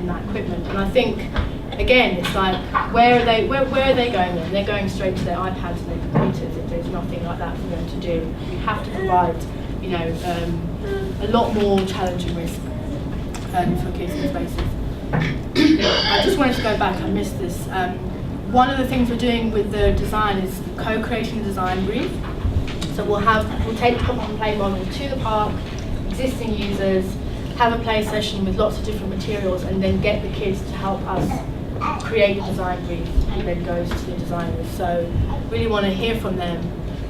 in that equipment. And I think, again, it's like, where are they going then? They're going straight to their iPads and their computers if there's nothing like that for them to do. We have to provide, you know, a lot more challenging risk for kids in spaces. I just wanted to go back, I missed this. One of the things we're doing with the design is co-creating the design brief. So we'll take the pop-up and play model to the park, existing users, have a play session with lots of different materials, and then get the kids to help us create the design brief, and then goes to the designers. So really want to hear from them.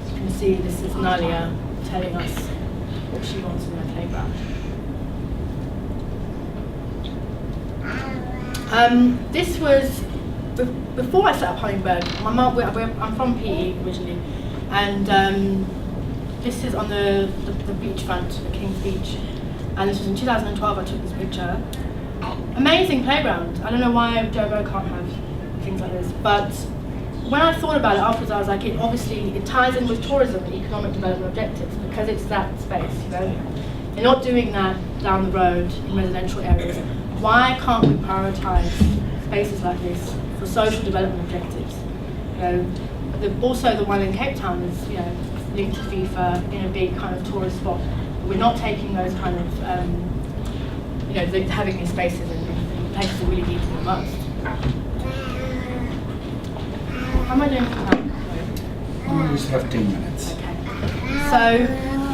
You can see this is Nalia telling us what she wants in her playground. This was before I set up Hummingbird. My mum, I'm from PE originally, and this is on the beachfront, the King's Beach, and this was in 2012. I took this picture. Amazing playground. I don't know why Jobo can't have things like this, but when I thought about it afterwards, I was like, it ties in with tourism and economic development objectives, because it's that space, you know. They're not doing that down the road in residential areas. Why can't we prioritise spaces like this for social development objectives? You know, also the one in Cape Town is, you know, linked to FIFA in a big kind of tourist spot. We're not taking those kind of, you know, having these spaces in places that really need them the most. How am I doing for time? Just 15 minutes. Okay.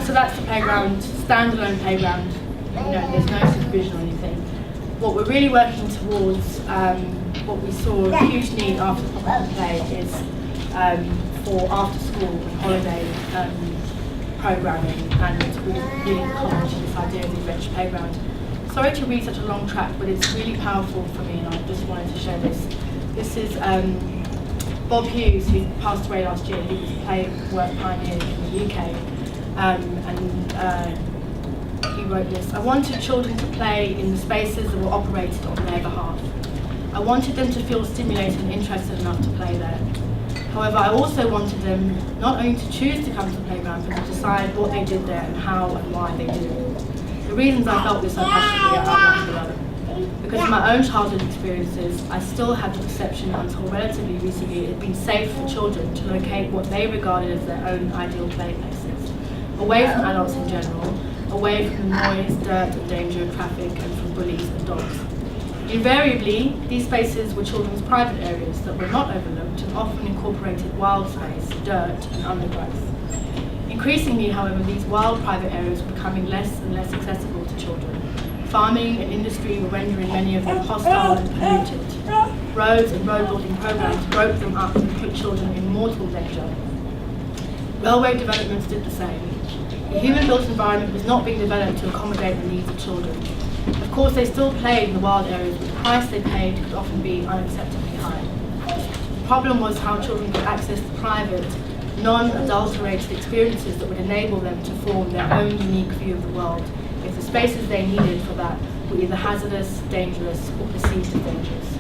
So that's the playground, standalone playground. You know, there's no supervision or anything. What we're really working towards, what we saw a huge need after the pop-up and play is for after school and holiday programming, and we're really common to this idea of the adventure playground. Sorry to read such a long track, but it's really powerful for me, and I just wanted to share this. This is Bob Hughes, who passed away last year. He was a Playwork pioneer in the UK, and he wrote this. I wanted children to play in the spaces that were operated on their behalf. I wanted them to feel stimulated and interested enough to play there. However, I also wanted them not only to choose to come to the playground, but to decide what they did there and how and why they did it. The reasons I felt this so passionately are outlined below. Because in my own childhood experiences, I still had the perception until relatively recently it had been safe for children to locate what they regarded as their own ideal play places, away from adults in general, away from the noise, dirt and danger of traffic, and from bullies and dogs. Invariably, these spaces were children's private areas that were not overlooked and often incorporated wild space, dirt and undergrowth. Increasingly, however, these wild private areas were becoming less and less accessible to children. Farming and industry were rendering many of them hostile and polluted. Roads and road building programs broke them up and put children in mortal danger. Railway developments did the same. The human-built environment was not being developed to accommodate the needs of children. Of course, they still played in the wild areas, but the price they paid could often be unacceptably high. The problem was how children could access the private, non-adulterated experiences that would enable them to form their own unique view of the world, if the spaces they needed for that were either hazardous, dangerous, or perceived as dangerous.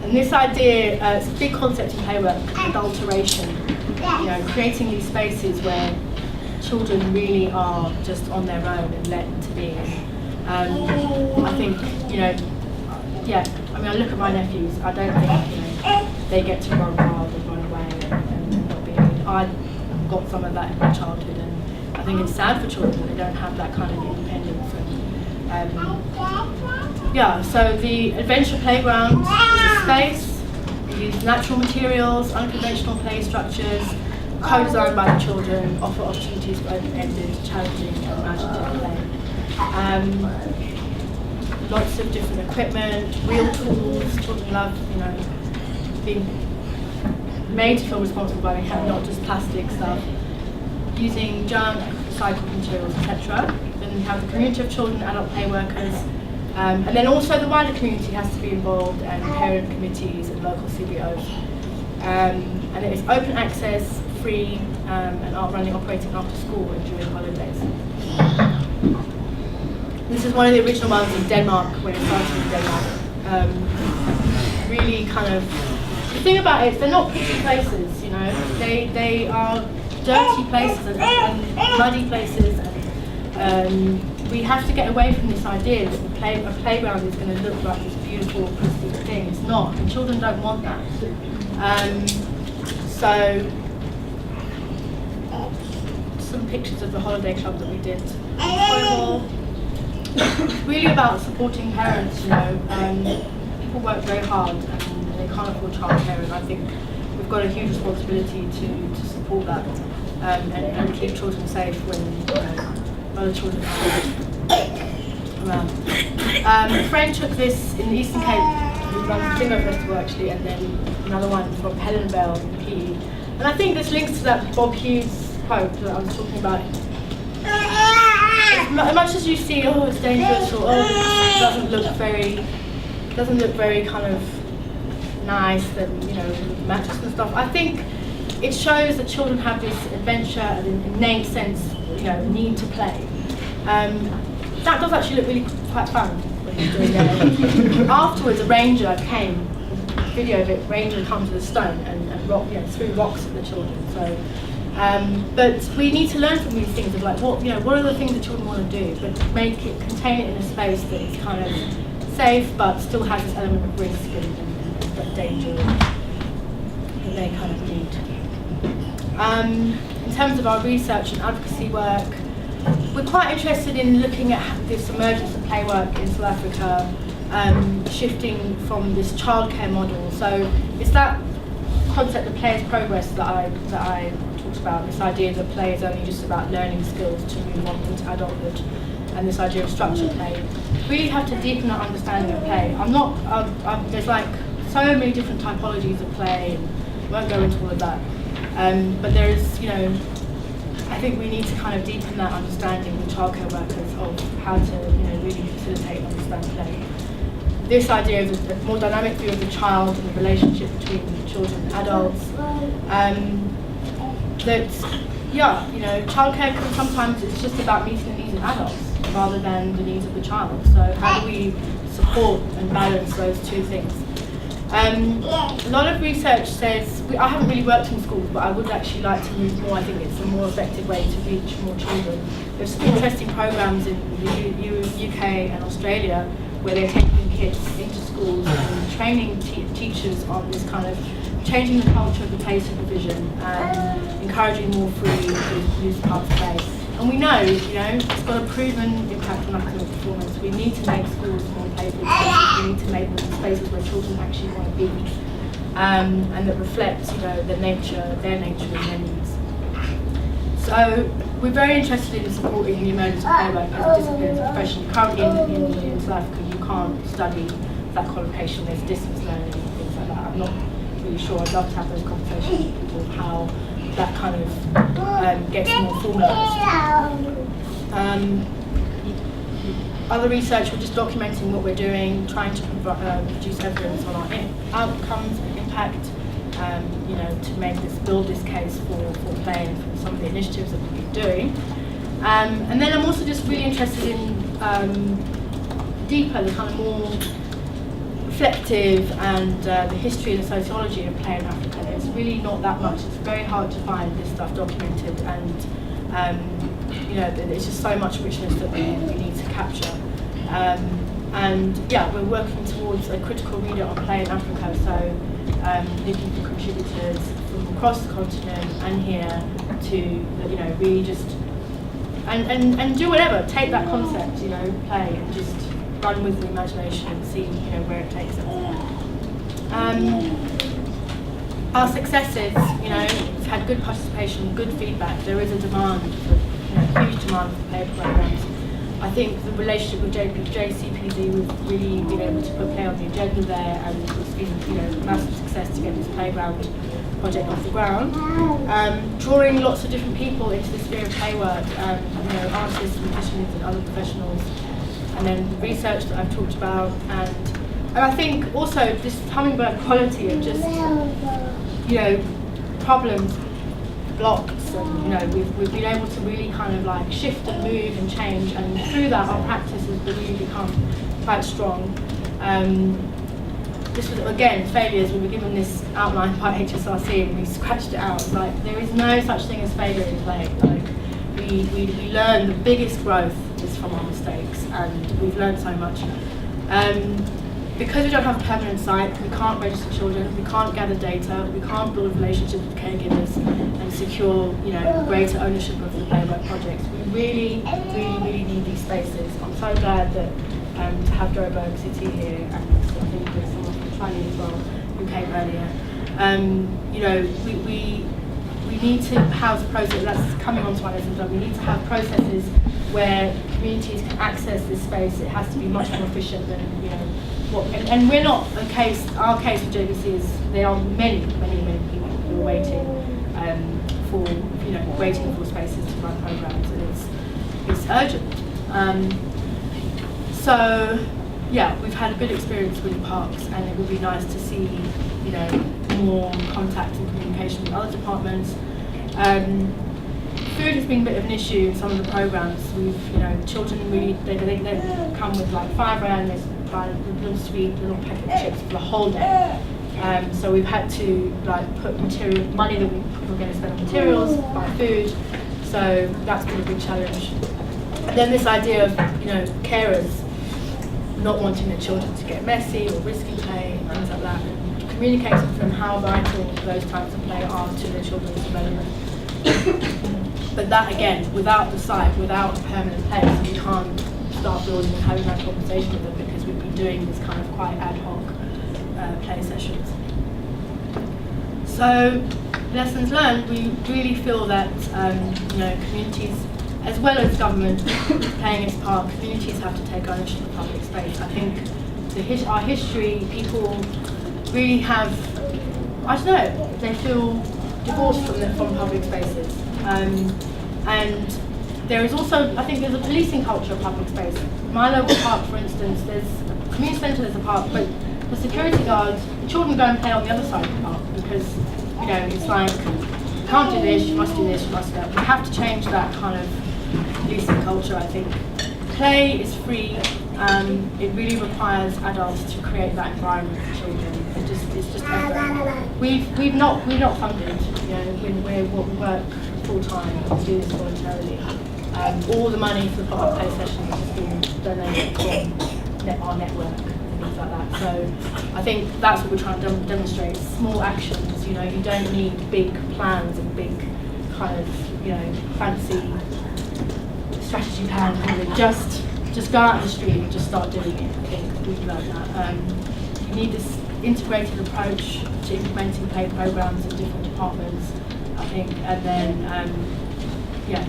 And this idea, it's a big concept in Playwork, adulteration. You know, creating these spaces where children really are just on their own and let to be. I think, you know, yeah, I mean, I look at my nephews, I don't think, you know, they get to run wild and run away and not be, I got some of that in my childhood, and I think it's sad for children that they don't have that kind of independence. And, yeah, so the adventure playground is a space. We use natural materials, unconventional play structures, co-designed by the children, offer opportunities for open-ended, challenging and imaginative play. Lots of different equipment, real tools. Children love, you know, being made to feel responsible by having not just plastic stuff. Using junk, recycled materials, etc. Then we have the community of children, adult play workers, and then also the wider community has to be involved, and parent committees and local CBOs. And it is open access, free, and operating after school and during holidays. This is one of the original ones in Denmark, when it started in Denmark. Really kind of, the thing about it is they're not pretty places, you know. They are dirty places and muddy places, and we have to get away from this idea that a playground is going to look like this beautiful, pristine thing. It's not, and children don't want that. So, some pictures of the holiday club that we did. It's really about supporting parents, you know. People work very hard and they can't afford childcare, and I think we've got a huge responsibility to support that and keep children safe when other children are around. A friend took this in the Eastern Cape. We run the Bingo Festival actually, and then another one from Hellenvale in PE. And I think this links to that Bob Hughes quote that I was talking about. As much as you see, oh, it's dangerous, or oh, it doesn't look very kind of nice, that matches and stuff. I think it shows that children have this adventure and an innate sense, need to play. That does actually look really quite fun when you're doing that. Afterwards, a ranger came. Video of it. Ranger comes with a stone and rock, threw rocks at the children. So, but we need to learn from these things of like what are the things that children want to do, but contain it in a space that is kind of safe, but still has this element of risk and danger that they kind of need. In terms of our research and advocacy work, we're quite interested in looking at this emergence of playwork in South Africa, shifting from this childcare model. So it's that concept of play as progress that I talked about, this idea that play is only just about learning skills to move on into adulthood, and this idea of structured play. We really have to deepen our understanding of play. There's like so many different typologies of play, and I won't go into all of that. But there is, I think we need to kind of deepen that understanding with childcare workers of how to, really facilitate and understand play. This idea of a more dynamic view of the child and the relationship between children and adults. Childcare can sometimes, it's just about meeting the needs of adults rather than the needs of the child. So how do we support and balance those two things? A lot of research says, I haven't really worked in schools, but I would actually like to move more. I think it's a more effective way to reach more children. There's some interesting programs in the UK and Australia where they're taking kids into schools and training teachers on this kind of changing the culture of the play supervision and encouraging more free use parts of play. And we know, it's got a proven impact on academic performance. We need to make schools more playful spaces. We need to make them spaces where children actually want to be, and that reflect, their nature and their needs. So we're very interested in supporting the emergence of playwork as a discipline, as a profession. Currently in South Africa, you can't study that qualification. There's distance learning and things like that. I'm not really sure. I'd love to have those conversations with people of how that kind of gets more formalised. Other research, we're just documenting what we're doing, trying to produce evidence on our outcomes and impact, to build this case for play and for some of the initiatives that we've been doing. And then I'm also just really interested in deeper, the kind of more reflective and the history and the sociology of play in Africa. There's really not that much. It's very hard to find this stuff documented, and there's just so much richness that we need to capture. We're working towards a critical reader on play in Africa, so looking for contributors from across the continent and here to really just and do whatever, take that concept, play, and just run with the imagination and see where it takes us. Our successes, we've had good participation, good feedback. There is a demand for, huge demand for play programs. I think the relationship with JCPZ, we've really been able to put play on the agenda there, and it's been, a massive success to get this playground project off the ground. Drawing lots of different people into the sphere of play work, artists, musicians, and other professionals. And then the research that I've talked about, and I think also this Hummingbird quality of just, problems, blocks, and we've been able to really kind of like shift and move and change, and through that our practice has really become quite strong. This was, again, failures. We were given this outline by HSRC and we scratched it out. Like, there is no such thing as failure in play. Like, we learn the biggest growth is from our mistakes, and we've learned so much. Because we don't have a permanent site, we can't register children, we can't gather data, we can't build relationships with caregivers and secure, greater ownership of the Playwork projects. We really need these spaces. I'm so glad that to have Joburg City here, and I think there's someone from China as well who came earlier. We need to have a process, that's coming on to our lessons, we need to have processes where communities can access this space. It has to be much more efficient than, and we're not a case, our case with JBC is there are many people who are waiting for spaces to run programs, and it's urgent. So yeah, we've had a good experience with parks, and it would be nice to see, more contact and communication with other departments. Food has been a bit of an issue in some of the programs. We've, children really, they come with like 5 rand, they buy a little sweet, little packet of chips for the whole day. So we've had to put money that we're going to spend on materials, buy food. So that's been a big challenge. And then this idea of, carers not wanting their children to get messy or risky play and things like that, and communicating to them how vital those types of play are to their children's development. But that again, without the site, without a permanent place, we can't start building and having that conversation with them, because we've been doing this kind of quite ad hoc play sessions. So, lessons learned, we really feel that communities, as well as government playing its part, communities have to take ownership of public space. I think our history, people really have, they feel divorced from public spaces. And there is also, I think there's a policing culture of public space. My local park, for instance, there's a community centre, there's a park, but the security guards, the children go and play on the other side of the park, because, it's like, you can't do this, you must do this, you must do that. We have to change that kind of policing culture, I think. Play is free. It really requires adults to create that environment for children. It's just effort. We're not funded. We work full time to do this voluntarily. All the money for the pop-up play sessions has been donated from our network and things like that. So I think that's what we're trying to demonstrate. Small actions. You don't need big plans and big kind of fancy strategy plan. Just go out in the street and just start doing it. I think we've learned that. You need this integrated approach to implementing play programs in different departments, I think, and then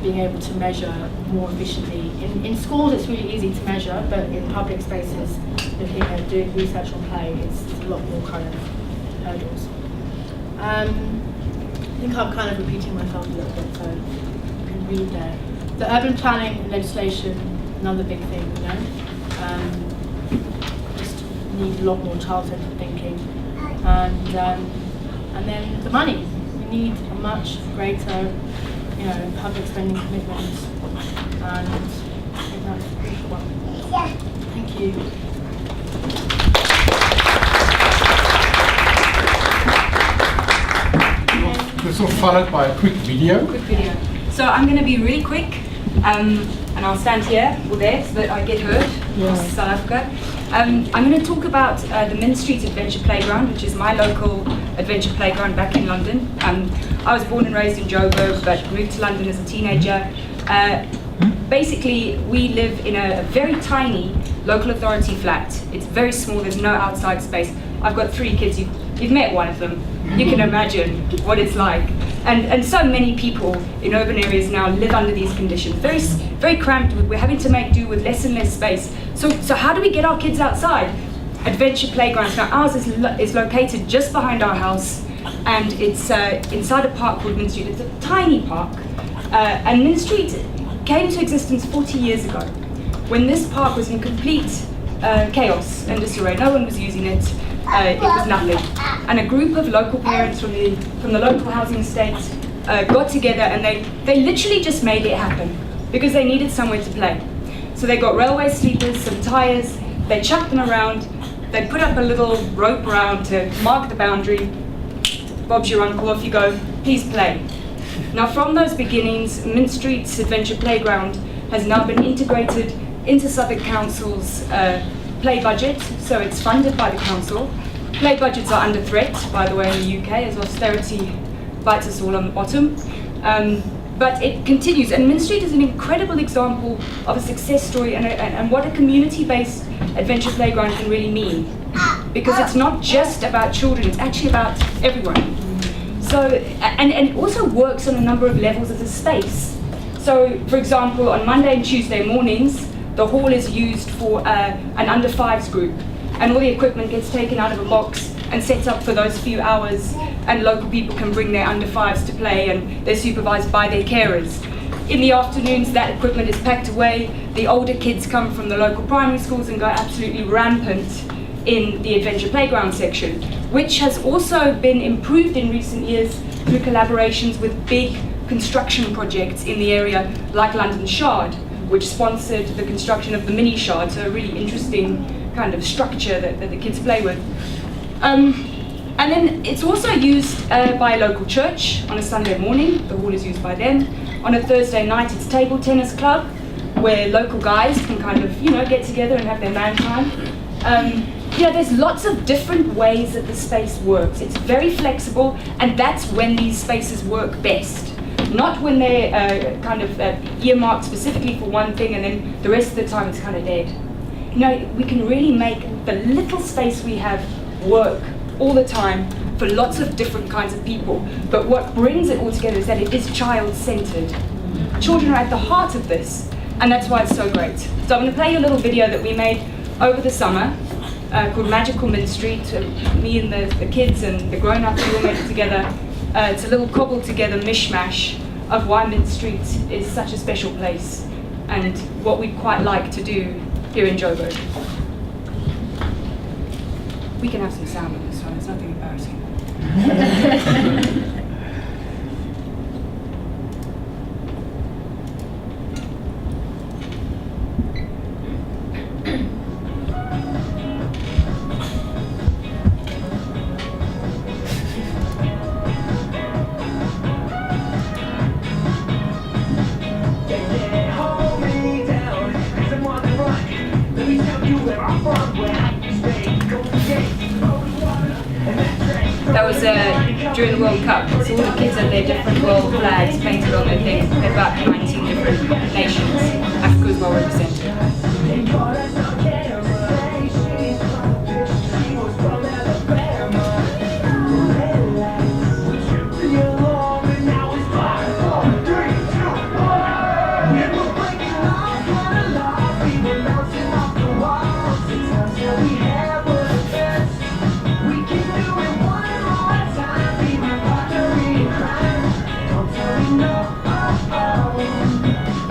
being able to measure more efficiently. In schools it's really easy to measure, but in public spaces, looking at doing research on play, it's a lot more kind of hurdles. I think I'm kind of repeating myself a little bit, so you can read there. The urban planning legislation, another big thing, just need a lot more child-centered thinking, and then the money. We need a much greater, public spending commitment, and I think that's the crucial one. Thank you. This will be followed by a quick video. So I'm going to be really quick, and I'll stand here or there so that I get heard across South Africa. I'm going to talk about the Min Street Adventure Playground, which is my local adventure playground back in London. I was born and raised in Joburg, but moved to London as a teenager. Basically, we live in a very tiny local authority flat. It's very small, there's no outside space. I've got 3 kids, you've met one of them. You can imagine what it's like. And so many people in urban areas now live under these conditions. Very, very cramped, we're having to make do with less and less space. So how do we get our kids outside? Adventure playgrounds. Now ours is located just behind our house, and it's inside a park called Min Street. It's a tiny park. And Min Street came to existence 40 years ago, when this park was in complete chaos and disarray. No one was using it. It was nothing. And a group of local parents from the local housing estate got together, and they literally just made it happen because they needed somewhere to play. So they got railway sleepers, some tires, they chucked them around, they put up a little rope around to mark the boundary. Bob's your uncle, off you go, please play. Now from those beginnings, Min Street's Adventure Playground has now been integrated into Southwark Council's play budget, so it's funded by the council. Play budgets are under threat, by the way, in the UK, as austerity bites us all on the bottom. But it continues, and Min Street is an incredible example of a success story and what a community-based adventure playground can really mean. Because it's not just about children, it's actually about everyone. So, and it also works on a number of levels as a space. So, for example, on Monday and Tuesday mornings, the hall is used for an under fives group, and all the equipment gets taken out of a box and set up for those few hours, and local people can bring their under fives to play, and they're supervised by their carers. In the afternoons, that equipment is packed away. The older kids come from the local primary schools and go absolutely rampant in the adventure playground section, which has also been improved in recent years through collaborations with big construction projects in the area, like London Shard, which sponsored the construction of the mini Shard, so a really interesting kind of structure that the kids play with. And then it's also used by a local church on a Sunday morning. The hall is used by them. On a Thursday night, it's table tennis club, where local guys can kind of, get together and have their man time. There's lots of different ways that the space works. It's very flexible, and that's when these spaces work best. Not when they're kind of earmarked specifically for one thing, and then the rest of the time it's kind of dead. We can really make the little space we have work all the time for lots of different kinds of people. But what brings it all together is that it is child-centered. Children are at the heart of this, and that's why it's so great. So I'm going to play you a little video that we made over the summer called Magical Min Street. Me and the kids and the grown-ups all made it together. It's a little cobbled together mishmash of why Min Street is such a special place and what we'd quite like to do here in Joburg. We can have some sound on this one, it's nothing embarrassing. That was during the World Cup, so all the kids had their different world flags painted on their things. They're about 19 different nations. Africa is well represented.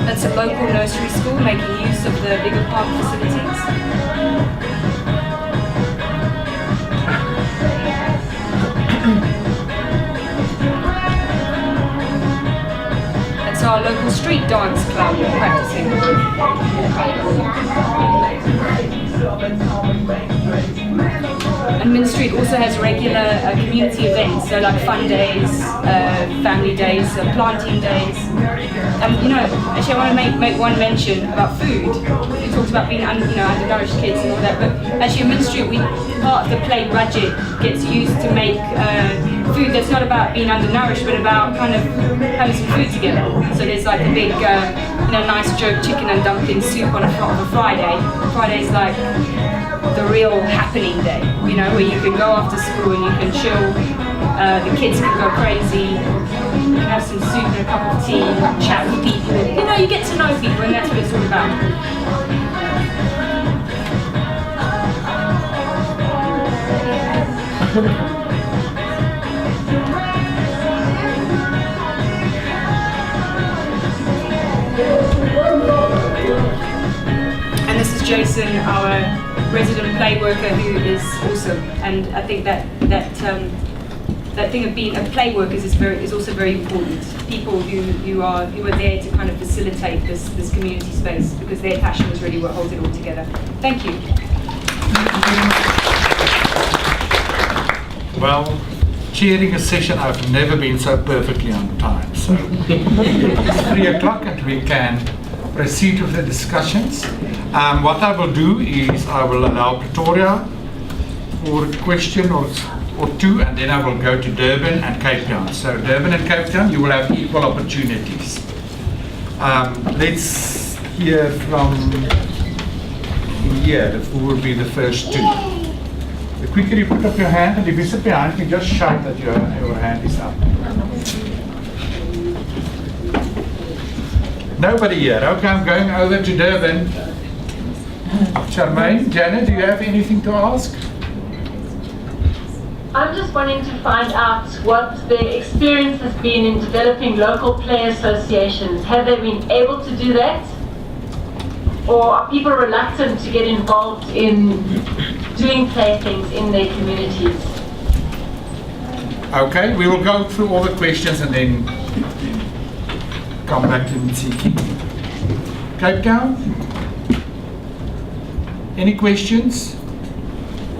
That's a local nursery school making use of the bigger park facilities. That's our local street dance club practicing. And Min Street also has regular community events, so like fun days, family days, planting days. Actually I want to make one mention about food. We talked about being undernourished kids and all that, but actually in Min Street, part of the play budget gets used to make food that's not about being undernourished, but about kind of having some food together. So there's like a big, nice jerk chicken and dumpling soup on a Friday. Friday's like the real happening day, where you can go after school and you can chill, the kids can go crazy, you can have some soup and a cup of tea, chat with people, you get to know people, and that's what it's all about. And this is Jason, our resident play worker, who is awesome. And I think that thing of being a play worker is also very important. People who are there to kind of facilitate this community space, because their passion is really what holds it all together. Thank you. Well, chairing a session, I've never been so perfectly on time. So it's 3 o'clock and we can proceed with the discussions. What I will do is I will allow Pretoria for a question or two, and then I will go to Durban and Cape Town. So Durban and Cape Town, you will have equal opportunities. Let's hear from here, who will be the first two. The quicker you put up your hand, and if you sit behind me, just shout that your hand is up. Nobody here. Okay, I'm going over to Durban. Charmaine, Janet, do you have anything to ask? I'm just wanting to find out what the experience has been in developing local play associations. Have they been able to do that? Or are people reluctant to get involved in doing play things in their communities? Okay, we will go through all the questions and then come back to Ntsiki. Cape Town? Any questions?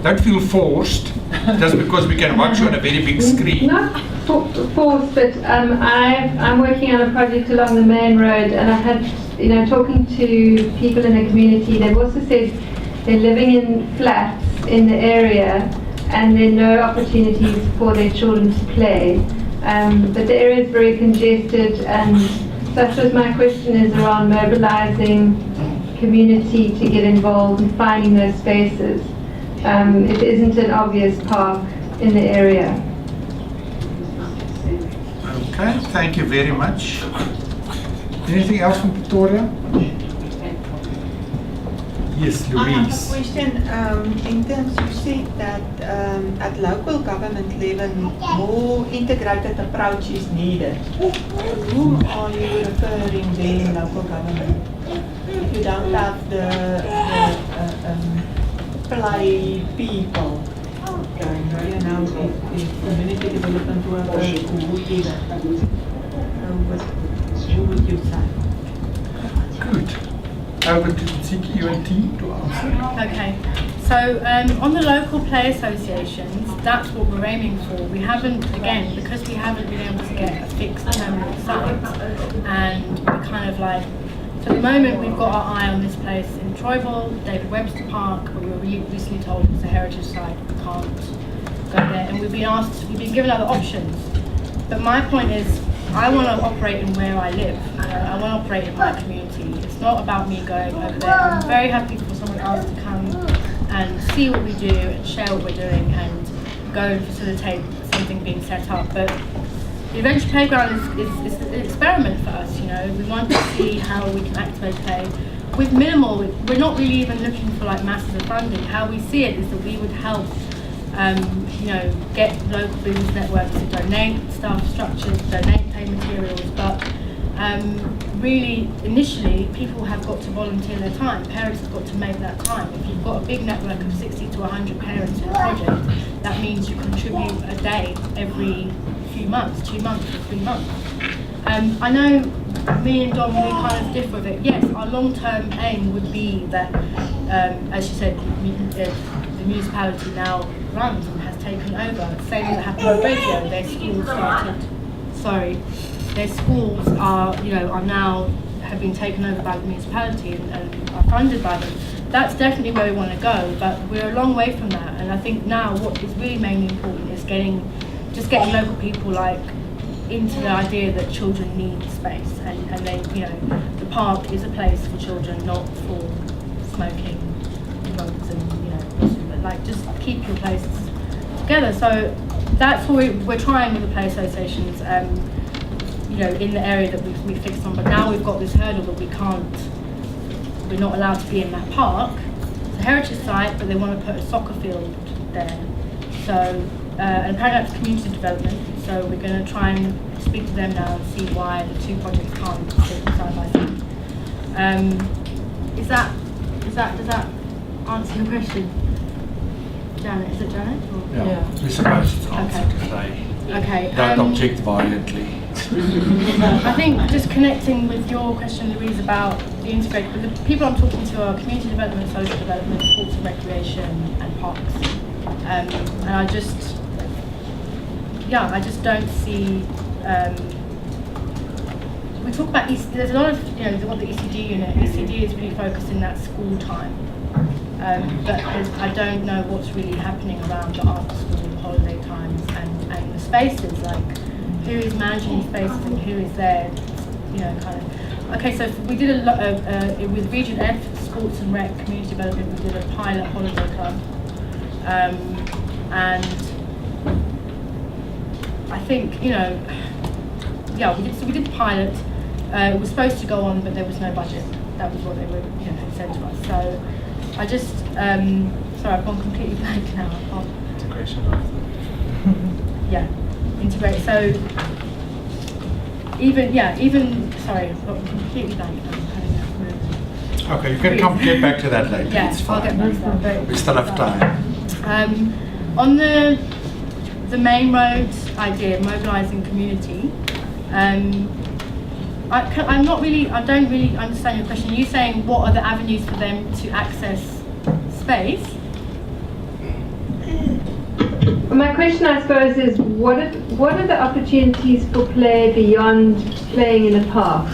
Don't feel forced, just because we can watch you on a very big screen. Not forced, but I'm working on a project along the main road, and I had, talking to people in the community, they've also said they're living in flats in the area and there are no opportunities for their children to play. But the area is very congested, and so I suppose my question is around mobilizing community to get involved in finding those spaces. It isn't an obvious park in the area. Okay, thank you very much. Anything else from Pretoria? Yes, I have a Louise. question. In terms, you said that at local government level, more integrated approach is needed. Whom are you referring there in local government? If you don't have the play people, if community development workers or whoever, who would you say? Good. Over to Ntsiki, you and T to answer. Okay, so on the local play associations, that's what we're aiming for. We haven't, again, because we haven't been able to get a fixed permanent site, and we're kind of like, so at the moment we've got our eye on this place in Troyville, David Webster Park, but we were recently told it's a heritage site, we can't go there, and we've been given other options. But my point is, I want to operate in where I live. I want to operate in my community. It's not about me going over there. I'm very happy for someone else to come and see what we do and share what we're doing and go and facilitate something being set up. But the Adventure Playground is an experiment for us. We want to see how we can activate play with minimal. We're not really even looking for like masses of funding. How we see it is that we would help get local business networks to donate staff structures, donate play materials, but really, initially, people have got to volunteer their time. Parents have got to make that time. If you've got a big network of 60 to 100 parents in a project, that means you contribute a day every few months, 2 months or 3 months. I know me and Dom, we kind of differ with it. Yes, our long-term aim would be that, as you said, the municipality now runs and has taken over. Same that happened with radio. Their schools are now have been taken over by the municipality and are funded by them. That's definitely where we want to go, but we're a long way from that. And I think now what is really mainly important is getting local people into the idea that children need space, and they, the park is a place for children, not for smoking drugs and just keep your places together. So that's what we're trying with the play associations, in the area that we fixed on. But now we've got this hurdle that we're not allowed to be in that park. It's a heritage site, but they want to put a soccer field there. So and apparently that's community development. So we're going to try and speak to them now and see why the two projects can't sit side by side. Does that answer your question? Janet, is it Janet? Or? Yeah. We suppose it's answered today. Okay. Don't object violently. I think just connecting with your question, Louise, about the integrated, the people I'm talking to are community development, social development, sports and recreation, and parks. And I just don't see we talk about there's a lot of, they want the ECD unit. ECD is really focused in that school time. But I don't know what's really happening around the after school holiday times and the spaces, like who is managing spaces and who is there, kind of. Okay, so we did with Region F, Sports and Rec, Community Development, we did a pilot holiday club. And I think, we did the pilot. It was supposed to go on, but there was no budget. That was what they were, said to us. So I just, sorry, I've gone completely blank now. Integration. Yeah, integrate. So sorry, I've got completely blank now. Okay, you can get back to that later. Yeah, it's fine. I'll get back to that. We still have time. On the main road idea, mobilising community, I don't really understand your question. Are you saying what are the avenues for them to access space? My question, I suppose, is what are the opportunities for play beyond playing in a park,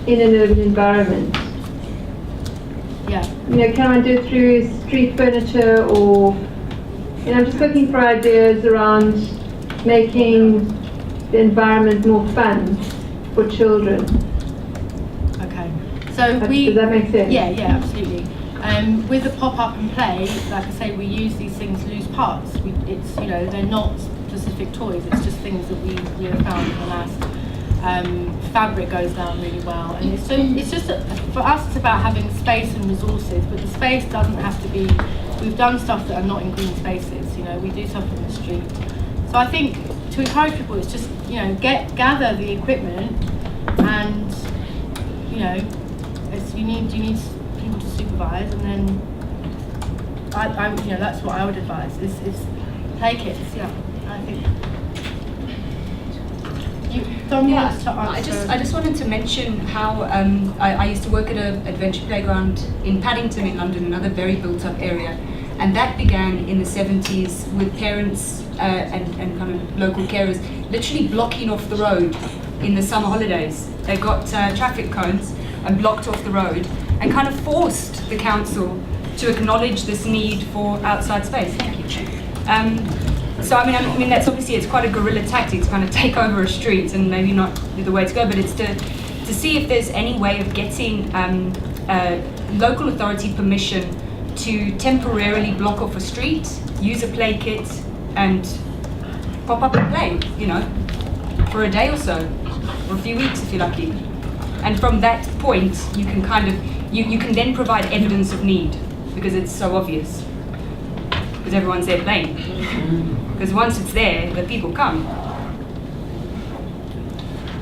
in an urban environment? Yeah. Can I do it through street furniture, or I'm just looking for ideas around making the environment more fun for children. Okay. So Does that make sense? Yeah, absolutely. With the pop-up and play, like I say, we use these things loose parts. They're not specific toys. It's just things that we have found in the last. Fabric goes down really well, and it's just for us. It's about having space and resources, but the space doesn't have to be. We've done stuff that are not in green spaces. We do stuff in the street. So I think to encourage people, it's just gather the equipment, and you need people to supervise, and then I that's what I would advise is play kits. Yeah, I think. I just wanted to mention how I used to work at an adventure playground in Paddington in London, another very built-up area, and that began in the 70s with parents and kind of local carers literally blocking off the road in the summer holidays. They got traffic cones and blocked off the road and kind of forced the council to acknowledge this need for outside space. Thank you. So I mean that's obviously, it's quite a guerrilla tactic to kind of take over a street, and maybe not the way to go, but it's to see if there's any way of getting local authority permission to temporarily block off a street, use a play kit, and pop up and play, for a day or so, or a few weeks if you're lucky. And from that point, you can kind of you can then provide evidence of need, because it's so obvious, because everyone's there playing. Because once it's there, the people come.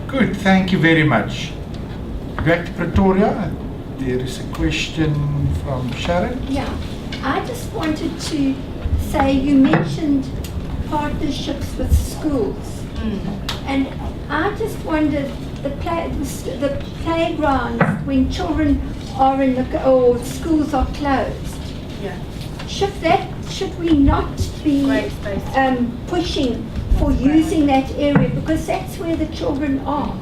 Good, thank you very much. Back to Pretoria. There is a question from Sharon. Yeah, I just wanted to say, you mentioned partnerships with schools, and I just wondered the playgrounds when children are or schools are closed. Yeah. Should we not be pushing for using that area, because that's where the children are,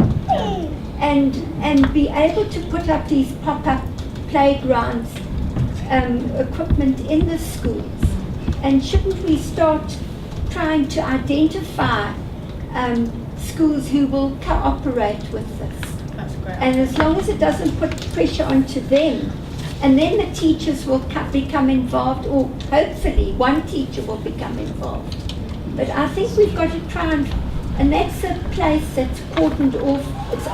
and be able to put up these pop-up playgrounds equipment in the schools? And shouldn't we start trying to identify schools who will cooperate with this? That's great. And as long as it doesn't put pressure onto them, and then the teachers will become involved, or hopefully one teacher will become involved. But I think we've got to try and that's a place that's cordoned off. It's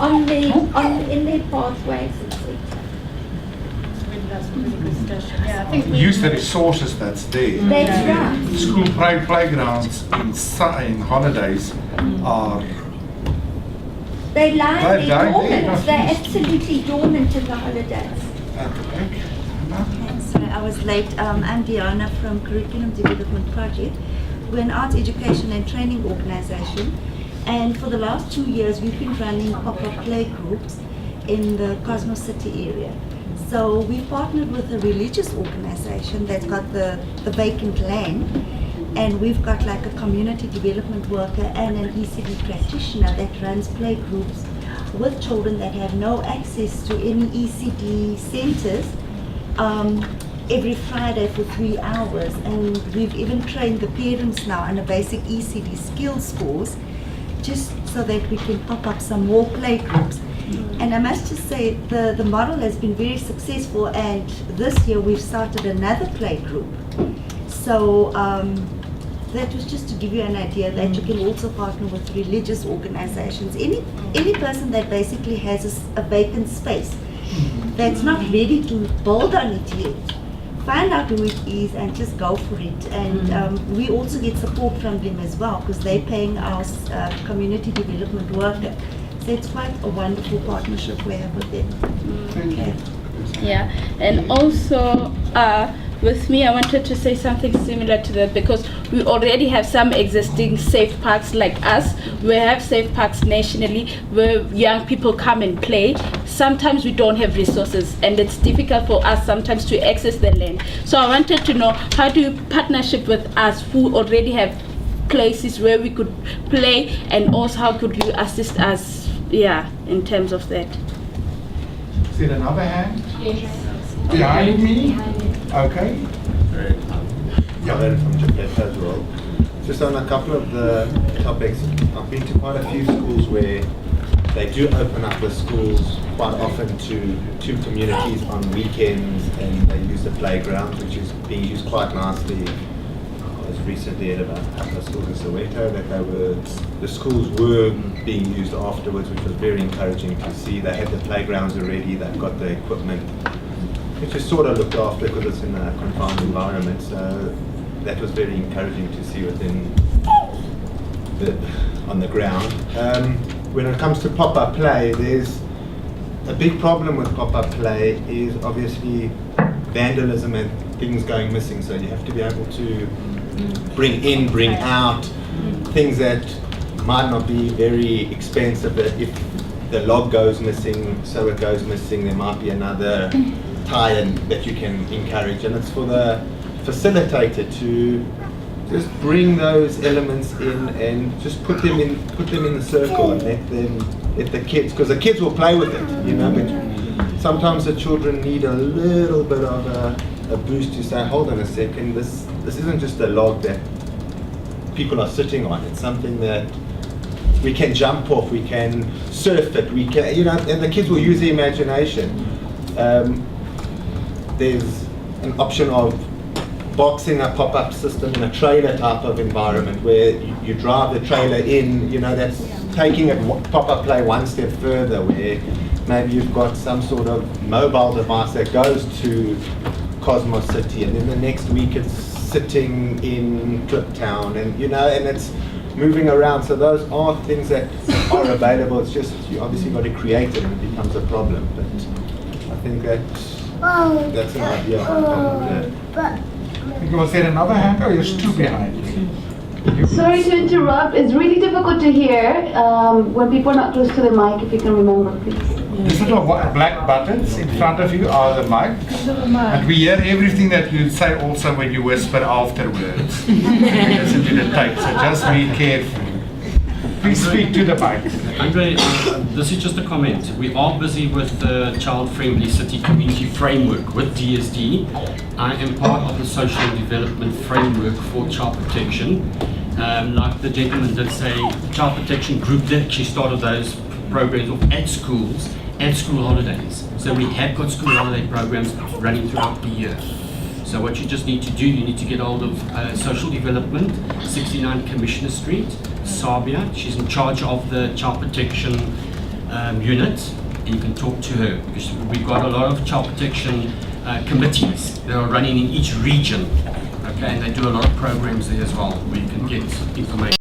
in their pathways, etc. That's a really good suggestion. Yeah, I think Use the resources that's there. That's right. School playgrounds in holidays are. They lie They're there dormant. dormant. They're absolutely dormant in the holidays. Okay, so I was late. I'm Diana from Curriculum Development Project. We're an arts education and training organization, and for the last 2 years we've been running pop-up play groups in the Cosmos City area. So we partnered with a religious organization that's got the vacant land, and we've got like a community development worker and an ECD practitioner that runs play groups with children that have no access to any ECD centers every Friday for 3 hours. And we've even trained the parents now on a basic ECD skills course, just so that we can pop up some more play groups. And I must just say the model has been very successful, and this year we've started another play group. So that was just to give you an idea that you can also partner with religious organizations. Any person that basically has a vacant space that's not ready to build on it yet, find out who it is and just go for it. And we also get support from them as well, because they're paying our community development worker. So it's quite a wonderful partnership we have with them. Okay. Yeah, and also with me, I wanted to say something similar to that, because we already have some existing safe parks like us. We have safe parks nationally where young people come and play. Sometimes we don't have resources, and it's difficult for us sometimes to access the land. So I wanted to know, how do you partnership with us who already have places where we could play, and also how could you assist us, in terms of that? Is there another hand? Yes. Behind me? Okay. Johannesburg from Japan as well. Just on a couple of the topics, I've been to quite a few schools where they do open up the schools quite often to communities on weekends, and they use the playground, which is being used quite nicely. I was recently at about a couple of schools in Soweto that the schools were being used afterwards, which was very encouraging to see. They had the playgrounds already, they've got the equipment, which is sort of looked after because it's in a confined environment. So that was very encouraging to see on the ground. When it comes to pop-up play, there's a big problem with pop-up play is obviously vandalism and things going missing. So you have to be able to bring in, bring out things that might not be very expensive, but if the log goes missing, so it goes missing, there might be another tie-in that you can encourage, and it's for the facilitator to just bring those elements in and just put them in the circle and let the kids, because the kids will play with it, but sometimes the children need a little bit of a boost to say, hold on a second, this isn't just a log that people are sitting on, it's something that we can jump off, we can surf it, we can, and the kids will use their imagination. There's an option of boxing a pop-up system in a trailer type of environment where you drive the trailer in, that's taking it pop-up play one step further, where maybe you've got some sort of mobile device that goes to Cosmos City, and then the next week it's sitting in Kliptown, and it's moving around. So those are things that are available. It's just you obviously got to create it, and it becomes a problem. But I think that's an idea. Was there another hand, or there's two behind you? Sorry to interrupt. It's really difficult to hear when people are not close to the mic. If you can remember, please. These little black buttons in front of you are the mics, and we hear everything that you say also when you whisper afterwards. Listen to the tape, so just be careful. Please speak to the mic. Andre, this is just a comment. We are busy with the child-friendly city community framework with DSD. I am part of the social development framework for child protection. Like the gentleman did say, the child protection group that actually started those programs off at schools, at school holidays. So we have got school holiday programs running throughout the year. So what you just need to do, you need to get hold of social development, 69 Commissioner Street, Sabia. She's in charge of the child protection unit, and you can talk to her, because we've got a lot of child protection committees that are running in each region, okay, and they do a lot of programs there as well, where you can get information.